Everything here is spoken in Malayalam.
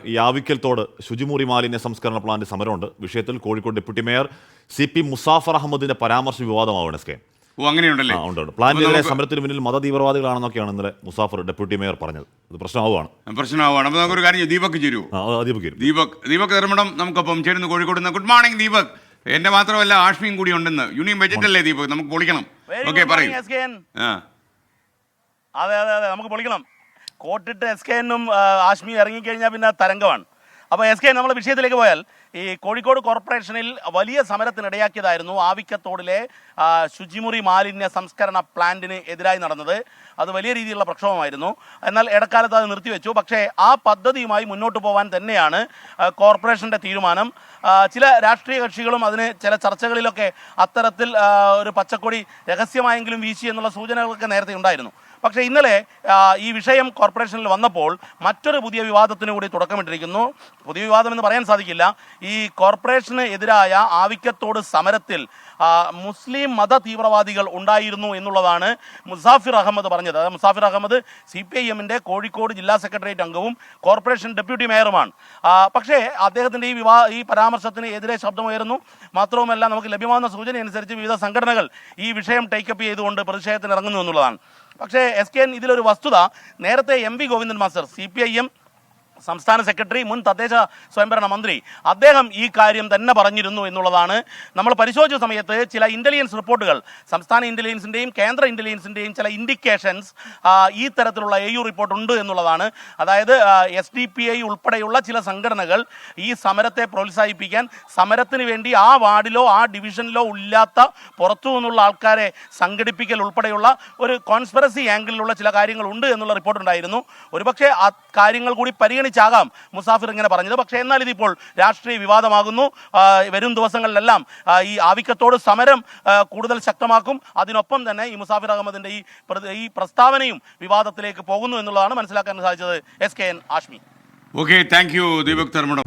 ഈ ആവിക്കൽത്തോട് ശുചിമുറി മാലിന്യ സംസ്കരണ പ്ലാന്റ് സമരമുണ്ട്. വിഷയത്തിൽ Kozhikode deputy mayor CP Muzaffar അഹമ്മദിന്റെ പരാമർശം വിവാദമാവുകയാണ്. S K അങ്ങനെയുണ്ടല്ലേ? ഉണ്ട്. പ്ലാന്റിനെതിരെ സമരത്തിന് പിന്നിൽ മതതീവ്രവാദികളാണെന്നൊക്കെയാണ് ഇന്നലെ മുസാഫർ ഡെപ്യൂട്ടി മേയർ പറഞ്ഞത്. ഇത് പ്രശ്നമാവുകയാണ്. അപ്പോൾ നമുക്കൊരു കാര്യം, ദീപക് ചേരുവോ? ദീപക് ധർമ്മടം നമുക്കൊപ്പം ചേരുന്നു കോഴിക്കോട് നിന്ന്. Good morning Deepak. എന്റെ മാത്രമല്ല ആഷ്മിയും കൂടി ഉണ്ടെന്ന്. യൂണിയൻ ബജറ്റ് അല്ലേ ദീപക്? നമുക്ക് പൊളിക്കണം. ഓക്കെ, പറയൂ. അതെ നമുക്ക് പൊളിക്കണം. കോട്ടിട്ട് SKനും ആഷ്മി ഇറങ്ങിക്കഴിഞ്ഞാൽ പിന്നെ തരംഗമാണ്. അപ്പോൾ SK നമ്മൾ വിഷയത്തിലേക്ക് പോയാൽ, ഈ കോഴിക്കോട് കോർപ്പറേഷനിൽ വലിയ സമരത്തിനിടയാക്കിയതായിരുന്നു ആവിക്കത്തോടിലെ ശുചിമുറി മാലിന്യ സംസ്കരണ പ്ലാന്റിന് എതിരായി നടന്നത്. അത് വലിയ രീതിയിലുള്ള പ്രക്ഷോഭമായിരുന്നു. എന്നാൽ ഇടക്കാലത്ത് അത് നിർത്തിവെച്ചു. പക്ഷേ ആ പദ്ധതിയുമായി മുന്നോട്ട് പോകാൻ തന്നെയാണ് കോർപ്പറേഷൻ്റെ തീരുമാനം. ചില രാഷ്ട്രീയ കക്ഷികളും അതിന് ചില ചർച്ചകളിലൊക്കെ അത്തരത്തിൽ ഒരു പച്ചക്കൊടി രഹസ്യമായെങ്കിലും വീശി എന്നുള്ള സൂചനകളൊക്കെ നേരത്തെ ഉണ്ടായിരുന്നു. പക്ഷേ ഇന്നലെ ഈ വിഷയം കോർപ്പറേഷനിൽ വന്നപ്പോൾ മറ്റൊരു പുതിയ വിവാദത്തിന് കൂടി തുടക്കമിട്ടിരിക്കുന്നു. പുതിയ വിവാദം എന്ന് പറയാൻ സാധിക്കില്ല. ഈ കോർപ്പറേഷന് എതിരായ ആവിക്കത്തോട് സമരത്തിൽ മുസ്ലിം മത തീവ്രവാദികൾ ഉണ്ടായിരുന്നു എന്നുള്ളതാണ് മുസാഫിർ അഹമ്മദ് പറഞ്ഞത്. മുസാഫിർ അഹമ്മദ് CPIMന്റെ കോഴിക്കോട് ജില്ലാ സെക്രട്ടേറിയറ്റ് അംഗവും കോർപ്പറേഷൻ ഡെപ്യൂട്ടി മേയറുമാണ്. പക്ഷേ അദ്ദേഹത്തിൻ്റെ ഈ പരാമർശത്തിന് എതിരെ ശബ്ദമുയരുന്നു. മാത്രവുമല്ല, നമുക്ക് ലഭ്യമാകുന്ന സൂചന അനുസരിച്ച് വിവിധ സംഘടനകൾ ഈ വിഷയം ടേക്കപ്പ് ചെയ്തുകൊണ്ട് പ്രതിഷേധത്തിന് ഇറങ്ങുന്നു എന്നുള്ളതാണ്. പക്ഷേ SKN ഇതിലൊരു വസ്തുത, നേരത്തെ MV ഗോവിന്ദൻ മാസ്റ്റർ CPIM സംസ്ഥാന സെക്രട്ടറി, മുൻ തദ്ദേശ സ്വയംഭരണ മന്ത്രി, അദ്ദേഹം ഈ കാര്യം തന്നെ പറഞ്ഞിരുന്നു എന്നുള്ളതാണ്. നമ്മൾ പരിശോധിച്ച സമയത്ത് ചില ഇൻ്റലിജൻസ് റിപ്പോർട്ടുകൾ, സംസ്ഥാന ഇൻ്റലിജൻസിൻ്റെയും കേന്ദ്ര ഇൻ്റലിജൻസിൻ്റെയും ചില ഇൻഡിക്കേഷൻസ് ഈ തരത്തിലുള്ള AU റിപ്പോർട്ട് ഉണ്ട് എന്നുള്ളതാണ്. അതായത് SDPI ഉൾപ്പെടെയുള്ള ചില സംഘടനകൾ ഈ സമരത്തെ പ്രോത്സാഹിപ്പിക്കാൻ, സമരത്തിന് വേണ്ടി ആ വാർഡിലോ ആ ഡിവിഷനിലോ ഇല്ലാത്ത പുറത്തു നിന്നുള്ള ആൾക്കാരെ സംഘടിപ്പിക്കൽ ഉൾപ്പെടെയുള്ള ഒരു കോൺസ്പിറസി ആംഗിളിലുള്ള ചില കാര്യങ്ങളുണ്ട് എന്നുള്ള റിപ്പോർട്ടുണ്ടായിരുന്നു. ഒരുപക്ഷെ ആ കാര്യങ്ങൾ കൂടി ാകാം മുസാഫിർ ഇങ്ങനെ പറഞ്ഞത്. പക്ഷേ എന്നാൽ ഇതിപ്പോൾ രാഷ്ട്രീയ വിവാദമാകുന്നു. വരും ദിവസങ്ങളിലെല്ലാം ഈ ആവിക്കത്തോട് സമരം കൂടുതൽ ശക്തമാക്കും. അതിനൊപ്പം തന്നെ ഈ മുസാഫിർ അഹമ്മദിന്റെ ഈ പ്രസ്താവനയും വിവാദത്തിലേക്ക് പോകുന്നു എന്നുള്ളതാണ് മനസ്സിലാക്കാൻ സാധിച്ചത്. SKN Ashmi. Okay, thank you Deepak Dharmadam.